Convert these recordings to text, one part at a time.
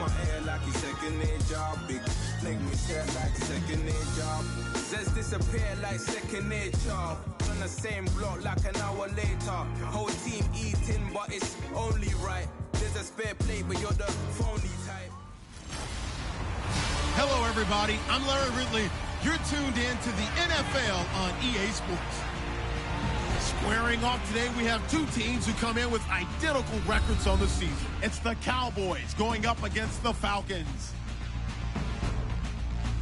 my hair like it's second nature. Big make me stare like second nature. Says disappear like second nature. On the same block like an hour later. Whole team eating, but it's only right. There's a spare plate, but you're the phony type. Hello, everybody. I'm Larry Ridley. You're tuned in to the NFL on EA Sports. Squaring off today, we have two teams who come in with identical records on the season. It's the Cowboys going up against the Falcons.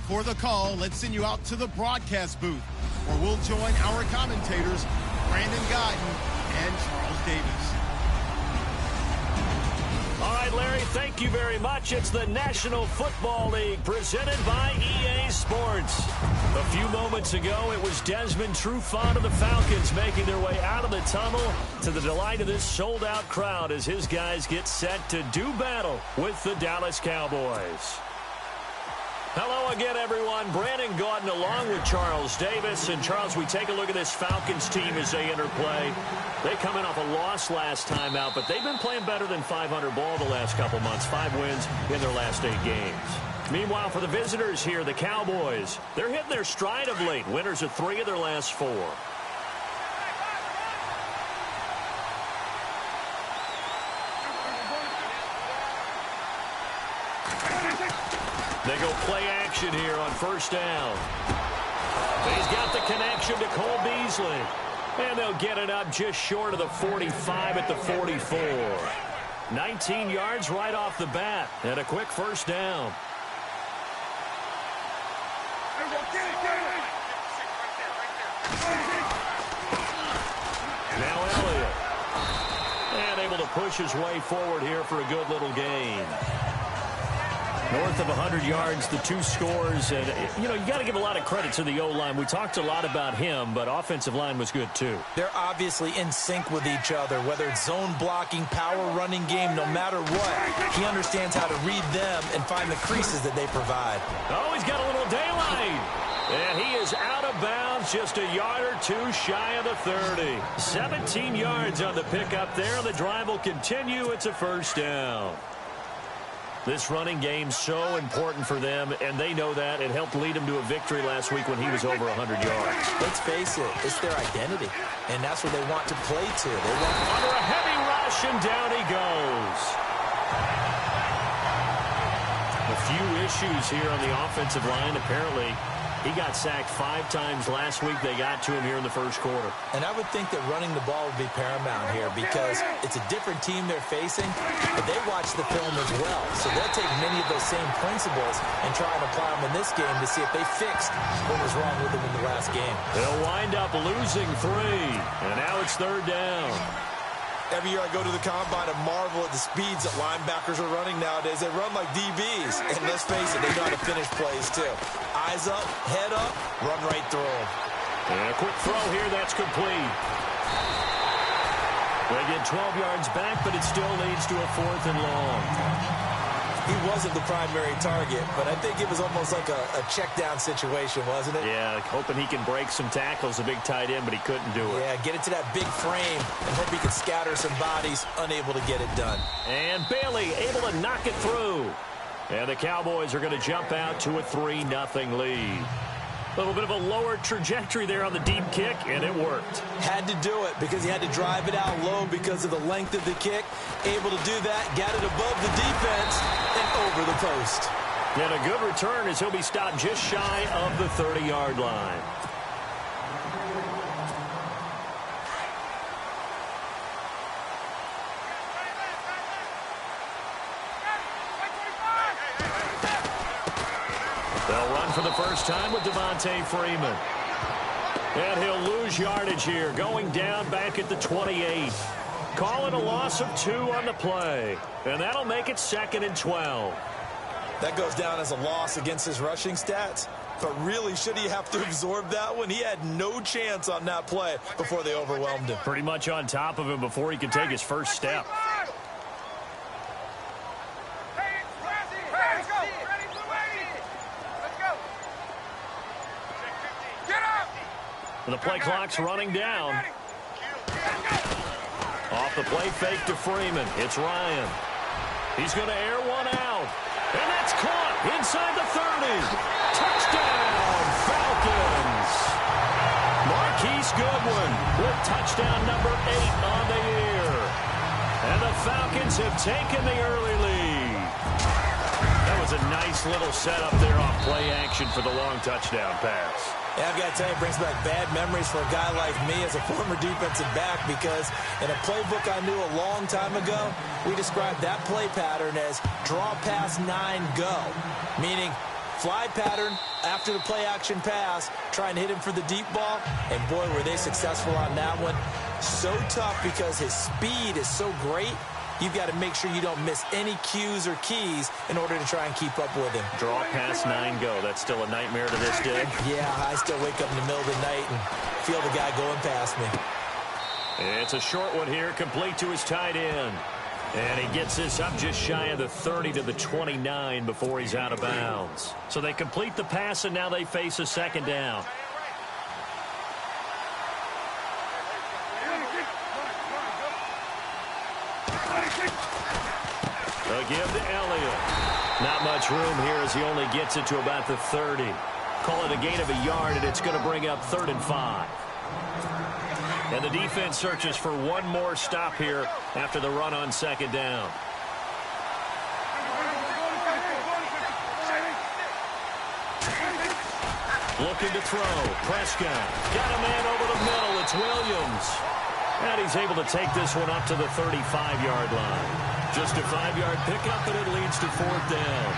For the call, let's send you out to the broadcast booth, where we'll join our commentators, Brandon Guyton and Charles Davis. All right, Larry, thank you very much. It's the National Football League presented by EA Sports. A few moments ago, it was Desmond Trufant of the Falcons making their way out of the tunnel to the delight of this sold-out crowd as his guys get set to do battle with the Dallas Cowboys. Hello again, everyone. Brandon Guyton along with Charles Davis. And, Charles, we take a look at this Falcons team as they enter play. They come in off a loss last time out, but they've been playing better than 500 ball the last couple months. 5 wins in their last 8 games. Meanwhile, for the visitors here, the Cowboys, they're hitting their stride of late. Winners of 3 of their last 4. They go play action here on first down. He's got the connection to Cole Beasley. And they'll get it up just short of the 45 at the 44. 19 yards right off the bat. And a quick first down. Now Elliott. And able to push his way forward here for a good little gain. North of 100 yards, the 2 scores. And, you know, you got to give a lot of credit to the O-line. We talked a lot about him, but offensive line was good, too. They're obviously in sync with each other, whether it's zone blocking, power running game, no matter what. He understands how to read them and find the creases that they provide. Oh, he's got a little daylight. And he is out of bounds, just a yard or 2 shy of the 30. 17 yards on the pickup there. The drive will continue. It's a first down. This running game's so important for them, and they know that. It helped lead them to a victory last week when he was over 100 yards. Let's face it, it's their identity, and that's what they want to play to. They want under a heavy rush, and down he goes. A few issues here on the offensive line. Apparently, he got sacked 5 times last week. They got to him here in the first quarter. And I would think that running the ball would be paramount here because it's a different team they're facing, but they watch the film as well. So they'll take many of those same principles and try and apply them in this game to see if they fixed what was wrong with them in the last game. They'll wind up losing 3, and now it's third down. Every year I go to the combine and marvel at the speeds that linebackers are running nowadays. They run like DBs. And let's face it, they know how to finish plays too. Eyes up, head up, run right through them. And a quick throw here, that's complete. They get 12 yards back, but it still leads to a 4th and long. He wasn't the primary target, but I think it was almost like a check-down situation, wasn't it? Yeah, hoping he can break some tackles, a big tight end, but he couldn't do it. Yeah, get it to that big frame and hope he could scatter some bodies, unable to get it done. And Bailey able to knock it through. And the Cowboys are going to jump out to a 3-0 lead. A little bit of a lower trajectory there on the deep kick, and it worked. Had to do it because he had to drive it out low because of the length of the kick. Able to do that, got it above the defense, and over the post. And a good return as he'll be stopped just shy of the 30-yard line. They'll run for the first time with Devontae Freeman. And he'll lose yardage here, going down back at the 28. Call it a loss of 2 on the play. And that'll make it 2nd and 12. That goes down as a loss against his rushing stats. But really, should he have to absorb that one? He had no chance on that play before they overwhelmed him. Pretty much on top of him before he could take his first step. And the play clock's running down. Off the play fake to Freeman. It's Ryan. He's going to air one out. Falcons have taken the early lead. That was a nice little setup there off play action for the long touchdown pass. Yeah, I've got to tell you, it brings back bad memories for a guy like me as a former defensive back, because in a playbook I knew a long time ago, we described that play pattern as draw pass 9 go, meaning fly pattern after the play action pass, try and hit him for the deep ball, and boy, were they successful on that one. So tough because his speed is so great. You've got to make sure you don't miss any cues or keys in order to try and keep up with him. Draw pass 9 go. That's still a nightmare to this day. Yeah, I still wake up in the middle of the night and feel the guy going past me. It's a short one here, complete to his tight end. And he gets this up just shy of the 30 to the 29 before he's out of bounds. So they complete the pass, and now they face a second down. They'll give to Elliott. Not much room here as he only gets it to about the 30. Call it a gain of a yard, and it's going to bring up 3rd and 5. And the defense searches for one more stop here after the run on second down. Looking to throw. Prescott. Got a man over the middle. It's Williams. And he's able to take this one up to the 35-yard line. Just a 5-yard pickup, and it leads to 4th down.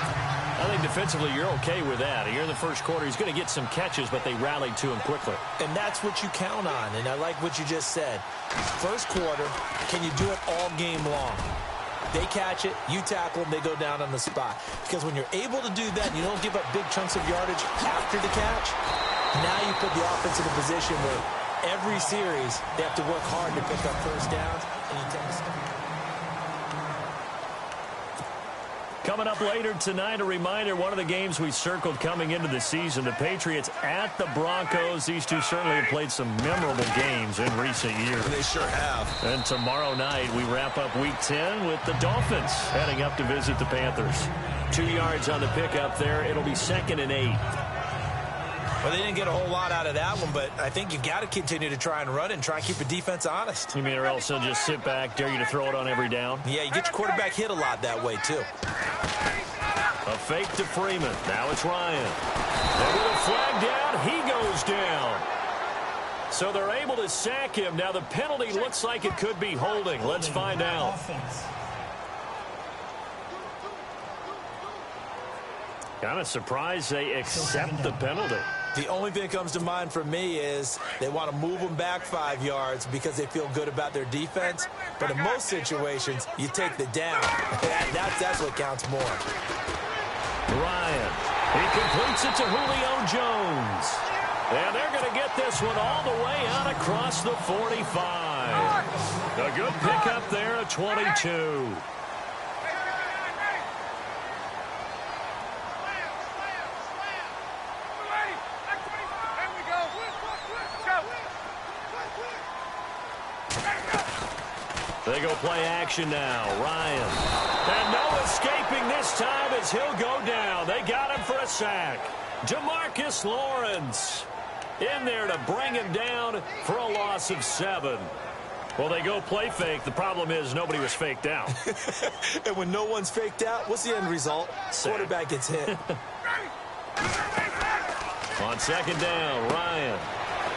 I think defensively you're okay with that. Here in the first quarter, he's going to get some catches, but they rallied to him quickly. And that's what you count on, and I like what you just said. First quarter, can you do it all game long? They catch it, you tackle them, they go down on the spot. Because when you're able to do that, and you don't give up big chunks of yardage after the catch, now you put the offense in a position where every series they have to work hard to pick up first downs, and you tend to stop. Coming up later tonight, a reminder, one of the games we circled coming into the season, the Patriots at the Broncos. These two certainly have played some memorable games in recent years. They sure have. And tomorrow night, we wrap up Week 10 with the Dolphins heading up to visit the Panthers. 2 yards on the pickup there. It'll be 2nd and 8. Well, they didn't get a whole lot out of that one, but I think you've got to continue to try and run and try and keep the defense honest. You mean or else they'll just sit back, dare you to throw it on every down? Yeah, you get your quarterback hit a lot that way, too. A fake to Freeman. Now it's Ryan. And with a flag down, he goes down. So they're able to sack him. Now the penalty looks like it could be holding. Let's find out. Kind of surprised they accept the penalty. The only thing that comes to mind for me is they want to move them back 5 yards because they feel good about their defense. But in most situations, you take the down. That's what counts more. Ryan. He completes it to Julio Jones. And they're going to get this one all the way out across the 45. A good pickup there at 22. They go play action now. Ryan. And no escaping this time as he'll go down. They got him for a sack. Demarcus Lawrence in there to bring him down for a loss of 7. Well, they go play fake. The problem is nobody was faked out. And when no one's faked out, what's the end result? Quarterback gets hit. On second down, Ryan.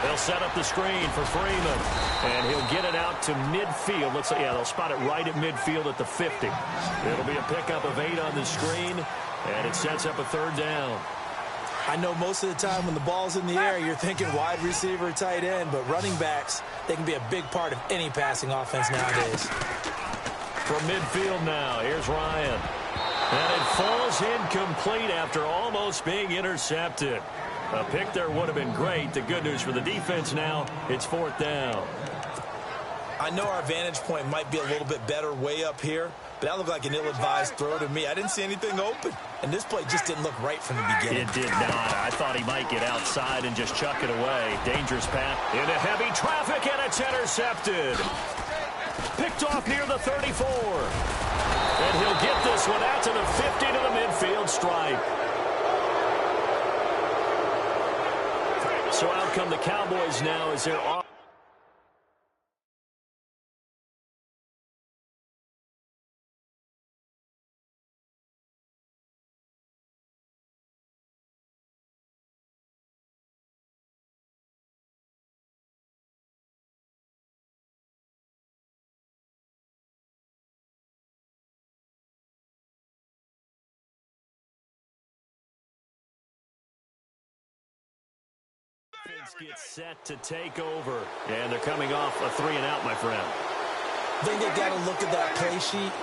They'll set up the screen for Freeman. And he'll get it out to midfield. Looks like, yeah, they'll spot it right at midfield at the 50. It'll be a pickup of 8 on the screen. And it sets up a 3rd down. I know most of the time when the ball's in the air, you're thinking wide receiver, tight end. But running backs, they can be a big part of any passing offense nowadays. From midfield now, here's Ryan. And it falls incomplete after almost being intercepted. A pick there would have been great. The good news for the defense now, it's 4th down. I know our vantage point might be a little bit better way up here, but that looked like an ill-advised throw to me. I didn't see anything open, and this play just didn't look right from the beginning. It did not. I thought he might get outside and just chuck it away. Dangerous pass into heavy traffic, and it's intercepted. Picked off near the 34. And he'll get this one out to the 50 to the midfield stripe. So out come the Cowboys now as they're off. offense gets set to take over. And they're coming off a 3-and-out, my friend. I think they've got to look at that play sheet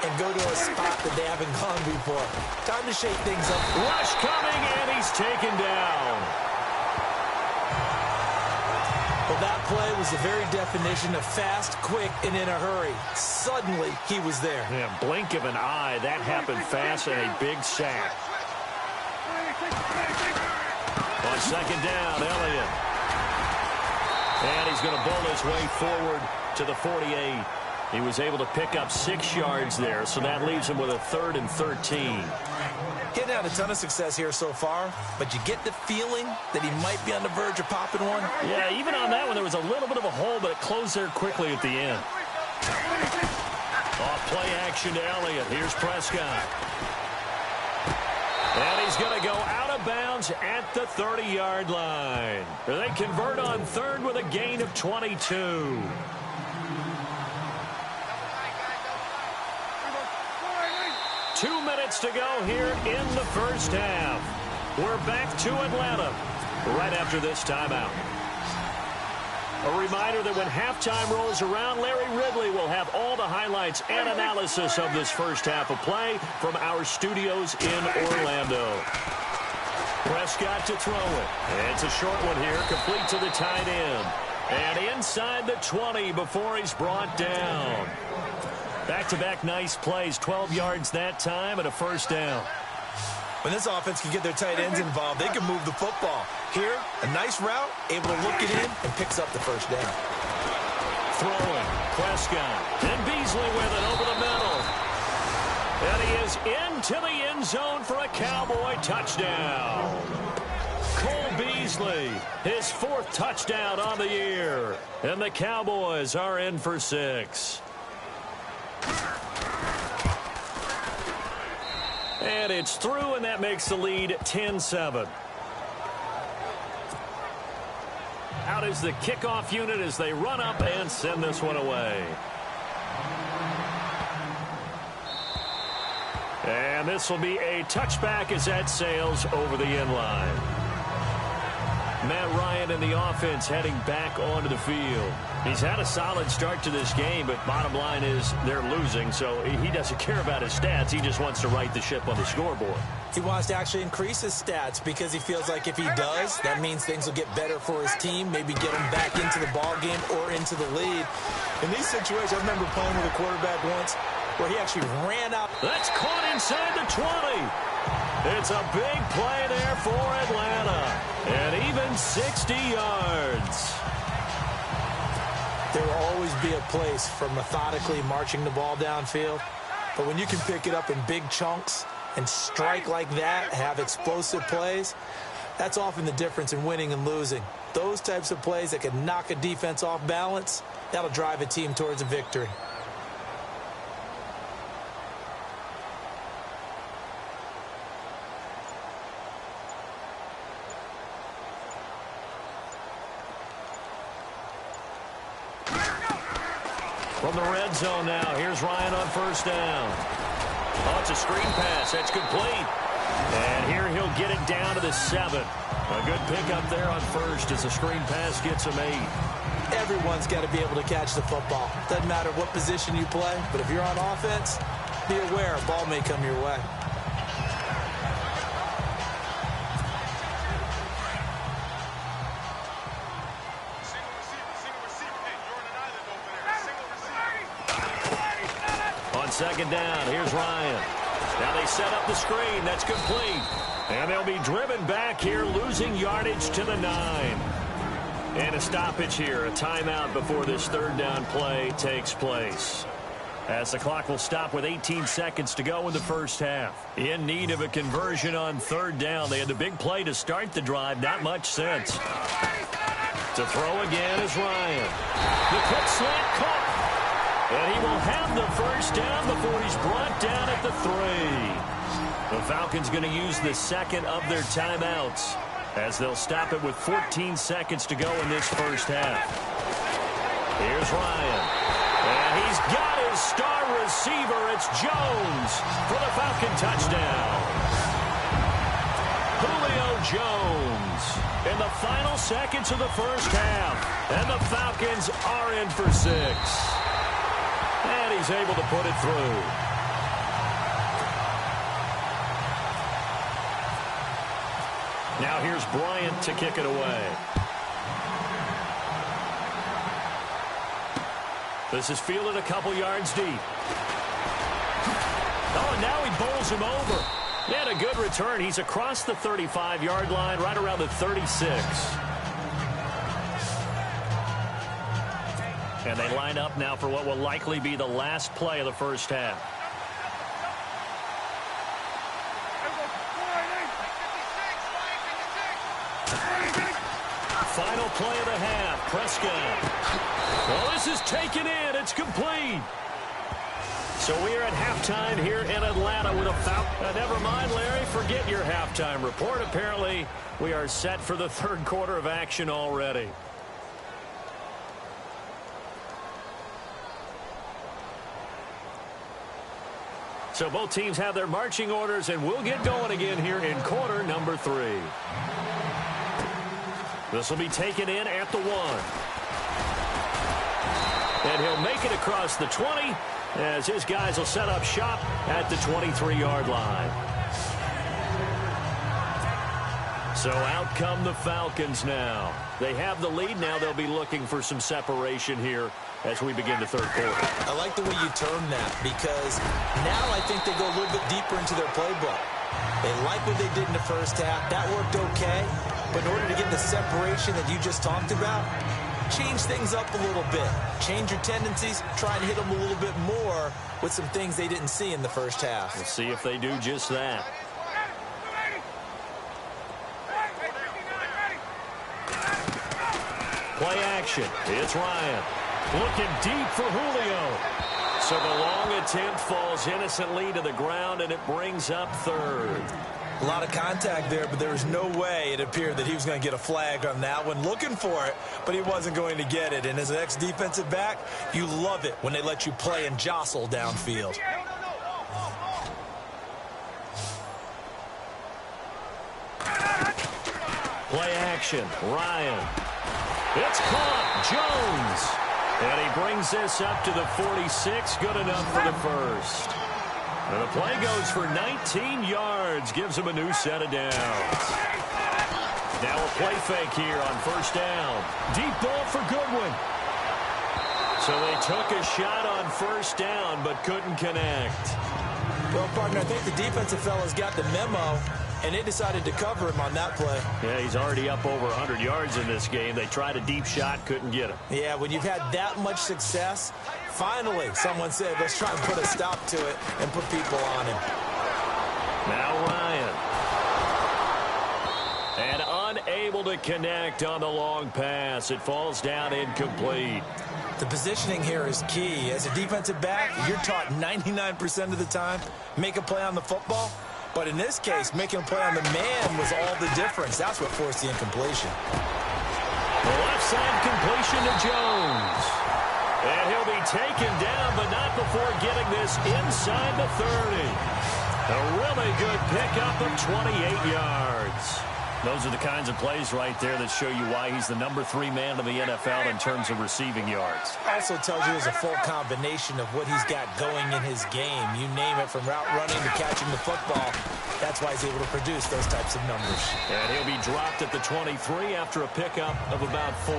and go to a spot that they haven't gone before. Time to shake things up. Rush coming, and he's taken down. Well, that play was the very definition of fast, quick, and in a hurry. Suddenly, he was there. Yeah, blink of an eye. That happened fast and a big sack. On second down, Elliott. And he's going to bowl his way forward to the 48. He was able to pick up 6 yards there, so that leaves him with a 3rd and 13. Getting out a ton of success here so far, but you get the feeling that he might be on the verge of popping one. Yeah, even on that one, there was a little bit of a hole, but it closed there quickly at the end. Off play action to Elliott. Here's Prescott. And he's going to go out of bounds at the 30-yard line. They convert on 3rd with a gain of 22. Two minutes to go here in the first half. We're back to Atlanta right after this timeout. A reminder that when halftime rolls around, Larry Ridley will have all the highlights and analysis of this first half of play from our studios in Orlando. Prescott to throw it. It's a short one here, complete to the tight end. And inside the 20 before he's brought down. Back-to-back nice plays, 12 yards that time and a first down. When this offense can get their tight ends involved, they can move the football. Here, a nice route, able to look it in, and picks up the first down. Throwing, Prescott, and Beasley with it over the middle. And he is into the end zone for a Cowboy touchdown. Cole Beasley, his 4th touchdown on the year. And the Cowboys are in for 6. And it's through, and that makes the lead 10-7. Out is the kickoff unit as they run up and send this one away. And this will be a touchback as that sails over the end line. Matt Ryan and the offense heading back onto the field. He's had a solid start to this game, but bottom line is they're losing, so he doesn't care about his stats. He just wants to right the ship on the scoreboard. He wants to actually increase his stats because he feels like if he does, that means things will get better for his team, maybe get him back into the ball game or into the lead. In these situations, I remember playing with a quarterback once where he actually ran out. That's caught inside the 20. It's a big play there for Atlanta. And even 60 yards. There will always be a place for methodically marching the ball downfield. But when you can pick it up in big chunks and strike like that, have explosive plays, that's often the difference in winning and losing. Those types of plays that can knock a defense off balance, that'll drive a team towards a victory. From the red zone now, here's Ryan on first down. Oh, it's a screen pass. That's complete. And here he'll get it down to the 7. A good pickup there on first as the screen pass gets him 8. Everyone's got to be able to catch the football. Doesn't matter what position you play, but if you're on offense, be aware a ball may come your way. Second down, here's Ryan. Now they set up the screen, that's complete. And they'll be driven back here, losing yardage to the 9. And a stoppage here, a timeout before this third down play takes place. As the clock will stop with 18 seconds to go in the first half. In need of a conversion on third down. They had the big play to start the drive, not much sense. To throw again is Ryan. The quick slant caught. And he will have the first down before he's brought down at the 3. The Falcons going to use the second of their timeouts as they'll stop it with 14 seconds to go in this first half. Here's Ryan. And he's got his star receiver. It's Jones for the Falcon touchdown. Julio Jones. in the final seconds of the first half. And the Falcons are in for 6. And he's able to put it through. Now here's Bryant to kick it away. This is fielded a couple yards deep. Oh, and now he bowls him over. He had a good return. He's across the 35-yard line, right around the 36. And they line up now for what will likely be the last play of the first half. Final play of the half. Prescott. Well, this is taken in. It's complete. So we are at halftime here in Atlanta with a foul. Never mind, Larry. Forget your halftime report. Apparently, we are set for the third quarter of action already. So both teams have their marching orders, and we'll get going again here in quarter number 3. This will be taken in at the 1. And he'll make it across the 20 as his guys will set up shop at the 23-yard line. So out come the Falcons now. They have the lead. Now they'll be looking for some separation here as we begin the third quarter. I like the way you term that because now I think they go a little bit deeper into their playbook. They like what they did in the first half. That worked okay. But in order to get the separation that you just talked about, change things up a little bit. Change your tendencies. Try and hit them a little bit more with some things they didn't see in the first half. We'll see if they do just that. Play action. It's Ryan. Looking deep for Julio. So the long attempt falls innocently to the ground, and it brings up third. A lot of contact there, but there was no way it appeared that he was going to get a flag on that one. Looking for it, but he wasn't going to get it. And as an ex-defensive back, you love it when they let you play and jostle downfield. Play action. Ryan. It's caught. Jones. And he brings this up to the 46. Good enough for the first. And the play goes for 19 yards. Gives him a new set of downs. Now a play fake here on first down. Deep ball for Goodwin. So they took a shot on first down but couldn't connect. Well, partner, I think the defensive fellas got the memo, and they decided to cover him on that play. Yeah, he's already up over 100 yards in this game. They tried a deep shot, couldn't get him. Yeah, when you've had that much success, finally someone said, let's try and put a stop to it and put people on him. Now Ryan. And unable to connect on the long pass. It falls down incomplete. The positioning here is key. As a defensive back, you're taught 99% of the time, make a play on the football. But in this case, making a play on the man was all the difference. That's what forced the incompletion. The left side completion to Jones. And he'll be taken down, but not before getting this inside the 30. A really good pickup of 28 yards. Those are the kinds of plays right there that show you why he's the number 3 man in the NFL in terms of receiving yards. Also tells you there's a full combination of what he's got going in his game. You name it, from route running to catching the football. That's why he's able to produce those types of numbers. And he'll be dropped at the 23 after a pickup of about 4.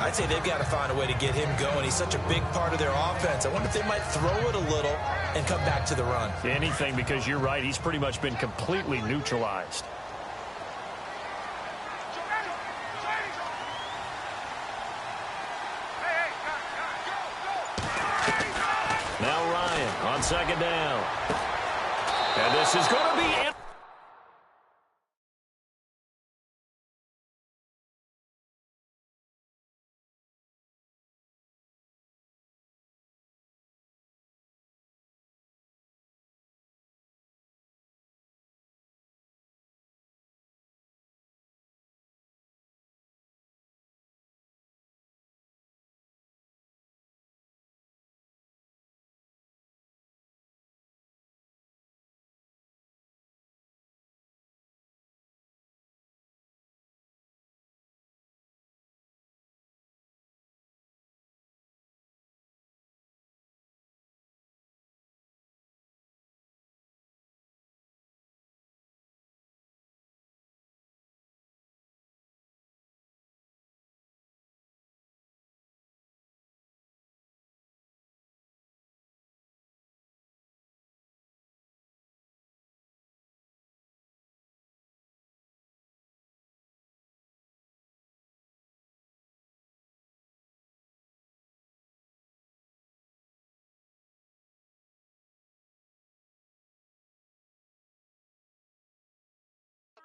I'd say they've got to find a way to get him going. He's such a big part of their offense. I wonder if they might throw it a little and come back to the run. Anything, because you're right. He's pretty much been completely neutralized. Now Ryan on second down. And this is going to be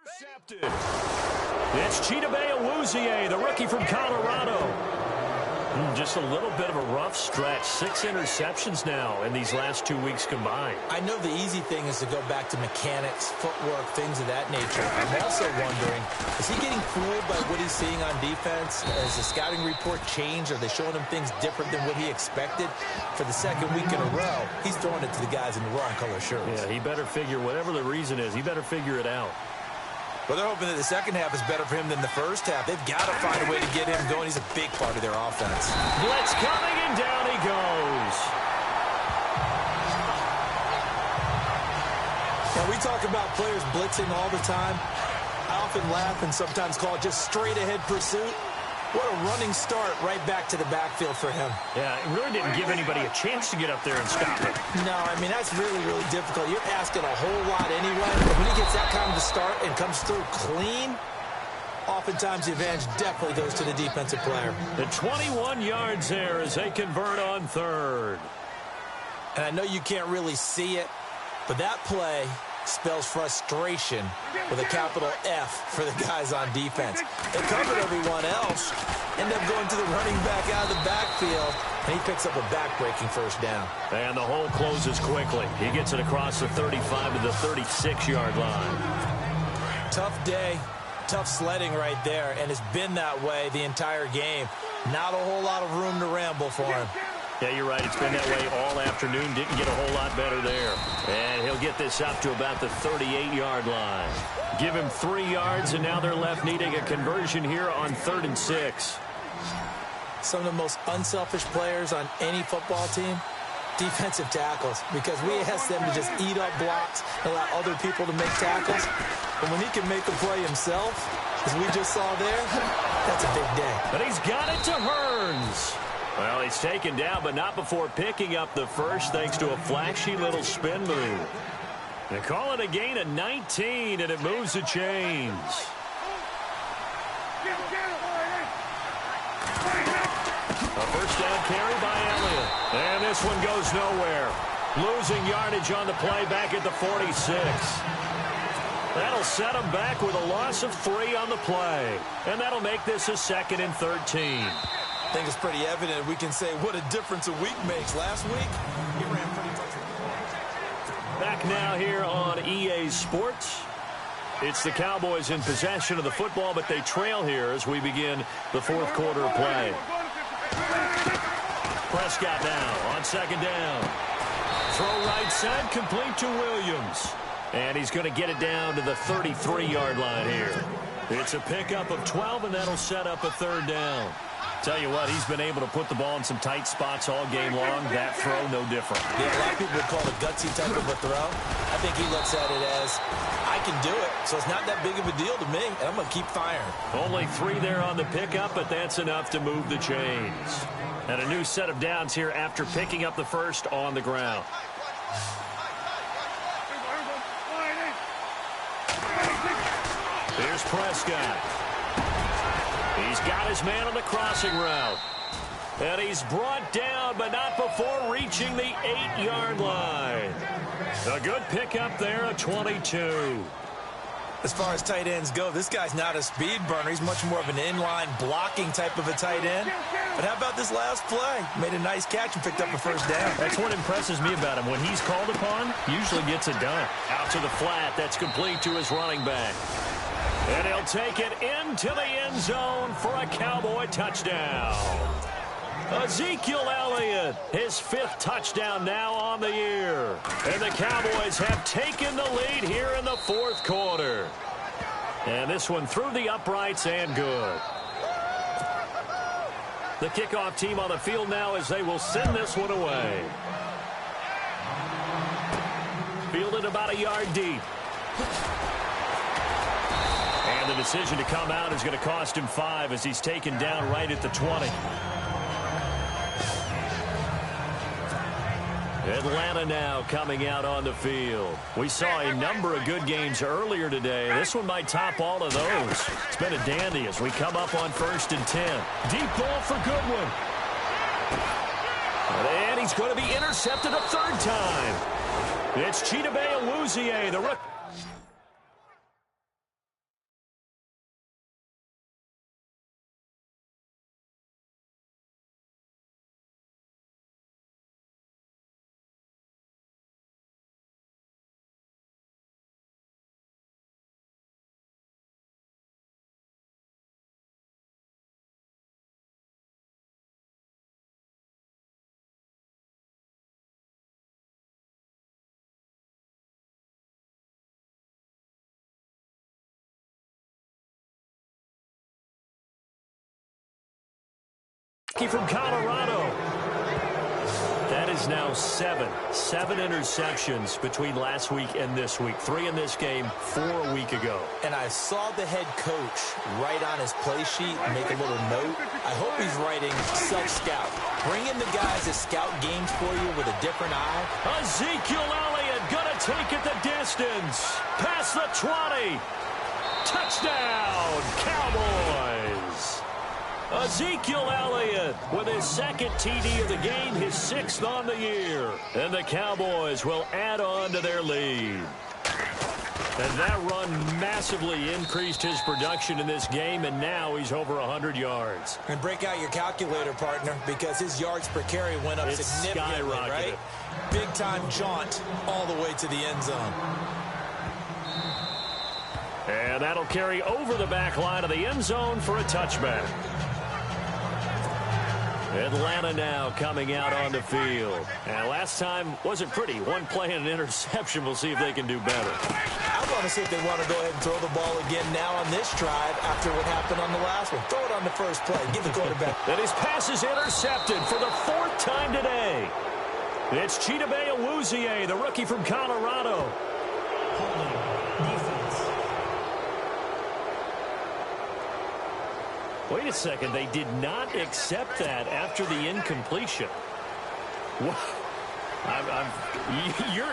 Intercepted. It's Chidobe Awuzie, the rookie from Colorado. Just a little bit of a rough stretch. 6 interceptions now in these last 2 weeks combined. I know the easy thing is to go back to mechanics, footwork, things of that nature. I'm also wondering, is he getting fooled by what he's seeing on defense? Has the scouting report changed? Are they showing him things different than what he expected? For the second week in a row, he's throwing it to the guys in the wrong color shirts. Yeah, he better figure, whatever the reason is, he better figure it out. Well, they're hoping that the second half is better for him than the first half. They've got to find a way to get him going. He's a big part of their offense. Blitz coming, and down he goes. Now, we talk about players blitzing all the time. I often laugh and sometimes call it just straight-ahead pursuit. What a running start right back to the backfield for him. Yeah, it really didn't give anybody a chance to get up there and stop it. No, I mean, that's really, really difficult. You're asking a whole lot anyway. But when he gets that kind of a start and comes through clean, oftentimes the advantage definitely goes to the defensive player. The 21 yards there as they convert on third. And I know you can't really see it, but that play spells frustration with a capital F for the guys on defense. They covered everyone else, end up going to the running back out of the backfield, and he picks up a back-breaking first down. And the hole closes quickly. He gets it across the 35 to the 36-yard line. Tough day, tough sledding right there, and it's been that way the entire game. Not a whole lot of room to ramble for him. Yeah, you're right. It's been that way all afternoon. Didn't get a whole lot better there. And he'll get this up to about the 38-yard line. Give him 3 yards, and now they're left needing a conversion here on 3rd and 6. Some of the most unselfish players on any football team, defensive tackles, because we ask them to just eat up blocks and allow other people to make tackles. But when he can make a play himself, as we just saw there, that's a big day. But he's got it to Hearns. Well, he's taken down, but not before picking up the first, thanks to a flashy little spin move. They call it a gain of 19, and it moves the chains. A first down carry by Elliott. And this one goes nowhere. Losing yardage on the play back at the 46. That'll set him back with a loss of 3 on the play. And that'll make this a 2nd and 13. I think it's pretty evident we can say what a difference a week makes. Last week, he ran pretty much. Back now here on EA Sports. It's the Cowboys in possession of the football, but they trail here as we begin the 4th quarter of play. Prescott now on 2nd down. Throw right side, complete to Williams. And he's going to get it down to the 33-yard line here. It's a pickup of 12, and that'll set up a 3rd down. Tell you what, he's been able to put the ball in some tight spots all game long. That throw, no different. Yeah, a lot of people would call it a gutsy type of a throw. I think he looks at it as, I can do it, so it's not that big of a deal to me, and I'm going to keep firing. Only 3 there on the pickup, but that's enough to move the chains. And a new set of downs here after picking up the first on the ground. Here's Prescott. He's got his man on the crossing route. And he's brought down, but not before reaching the 8-yard line. A good pickup there, a 22. As far as tight ends go, this guy's not a speed burner. He's much more of an inline blocking type of a tight end. But how about this last play? Made a nice catch and picked up a first down. That's what impresses me about him. When he's called upon, usually gets it done. Out to the flat, that's complete to his running back. And he'll take it into the end zone for a Cowboy touchdown. Ezekiel Elliott, his 5th touchdown now on the year. And the Cowboys have taken the lead here in the 4th quarter. And this one through the uprights and good. The kickoff team on the field now as they will send this one away. Fielded about a yard deep. And the decision to come out is going to cost him 5 as he's taken down right at the 20. Atlanta now coming out on the field. We saw a number of good games earlier today. This one might top all of those. It's been a dandy as we come up on 1st and 10. Deep ball for Goodwin. And he's going to be intercepted a 3rd time. It's Chidobe Awuzie, the rookie. from Colorado. That is now seven interceptions between last week and this week. 3 in this game, 4 a week ago. And I saw the head coach write on his play sheet and make a little note. I hope he's writing self-scout. Bring in the guys that scout games for you with a different eye. Ezekiel Elliott gonna take it the distance. Past the 20. Touchdown, Cowboys. Ezekiel Elliott with his 2nd TD of the game, his 6th on the year. And the Cowboys will add on to their lead. And that run massively increased his production in this game, and now he's over 100 yards. And break out your calculator, partner, because his yards per carry went up significantly, right? Big-time jaunt all the way to the end zone. And that'll carry over the back line of the end zone for a touchback. Atlanta now coming out on the field. And last time wasn't pretty. One play and an interception. We'll see if they can do better. I want to see if they want to go ahead and throw the ball again now on this drive after what happened on the last one. Throw it on the first play. Give the quarterback. And his pass is intercepted for the 4th time today. It's Chidobe Awuzie, the rookie from Colorado. Wait a second. They did not accept that after the incompletion. Wow.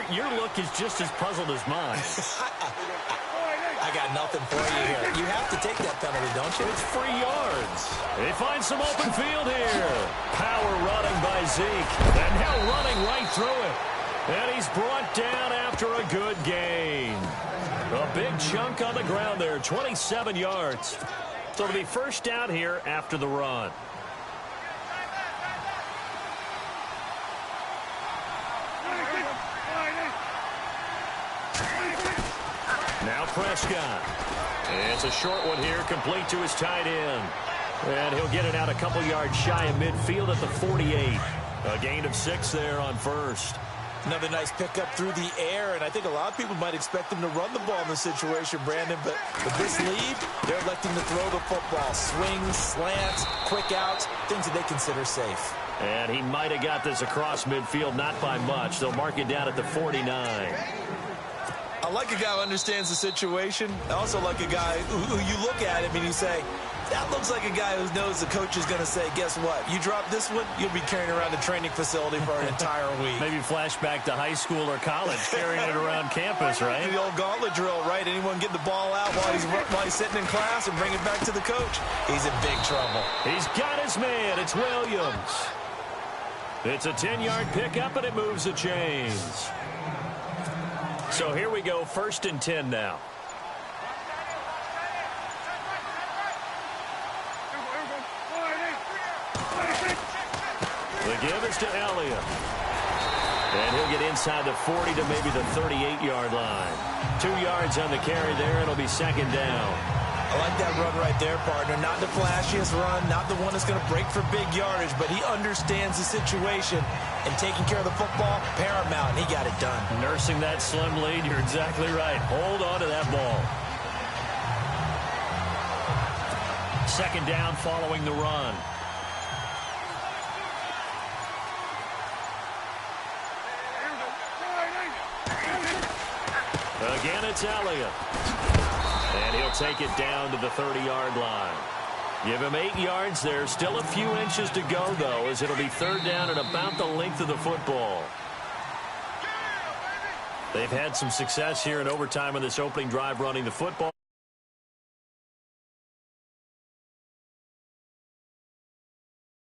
Your look is just as puzzled as mine. I got nothing for you here. You have to take that penalty, don't you? It's free yards. They find some open field here. Power running by Zeke. And now running right through it. And he's brought down after a good gain. A big chunk on the ground there. 27 yards. So it'll be first down here after the run. Now Prescott. It's a short one here, complete to his tight end. And he'll get it out a couple yards shy of midfield at the 48. A gain of 6 there on first. Another nice pickup through the air, and I think a lot of people might expect him to run the ball in this situation, Brandon, but with this lead, they're electing to throw the football. Swings, slants, quick outs, things that they consider safe. And he might have got this across midfield, not by much. They'll mark it down at the 49. I like a guy who understands the situation. I also like a guy who you look at him and you say, that looks like a guy who knows the coach is going to say, guess what? You drop this one, you'll be carrying around the training facility for an entire week. Maybe flashback to high school or college, carrying it around campus, right? The old gauntlet drill, right? Anyone get the ball out while he's sitting in class and bring it back to the coach? He's in big trouble. He's got his man. It's Williams. It's a 10-yard pickup, and it moves the chains. So here we go, 1st and 10 now. The give is to Elliott. And he'll get inside the 40 to maybe the 38-yard line. 2 yards on the carry there, and it'll be 2nd down. I like that run right there, partner. Not the flashiest run, not the one that's going to break for big yardage, but he understands the situation, and taking care of the football, paramount, and he got it done. Nursing that slim lead, you're exactly right. Hold on to that ball. 2nd down following the run. Again, it's Elliott. And he'll take it down to the 30-yard line. Give him 8 yards there. Still a few inches to go, though, as it'll be 3rd down and about the length of the football. They've had some success here in overtime on this opening drive running the football.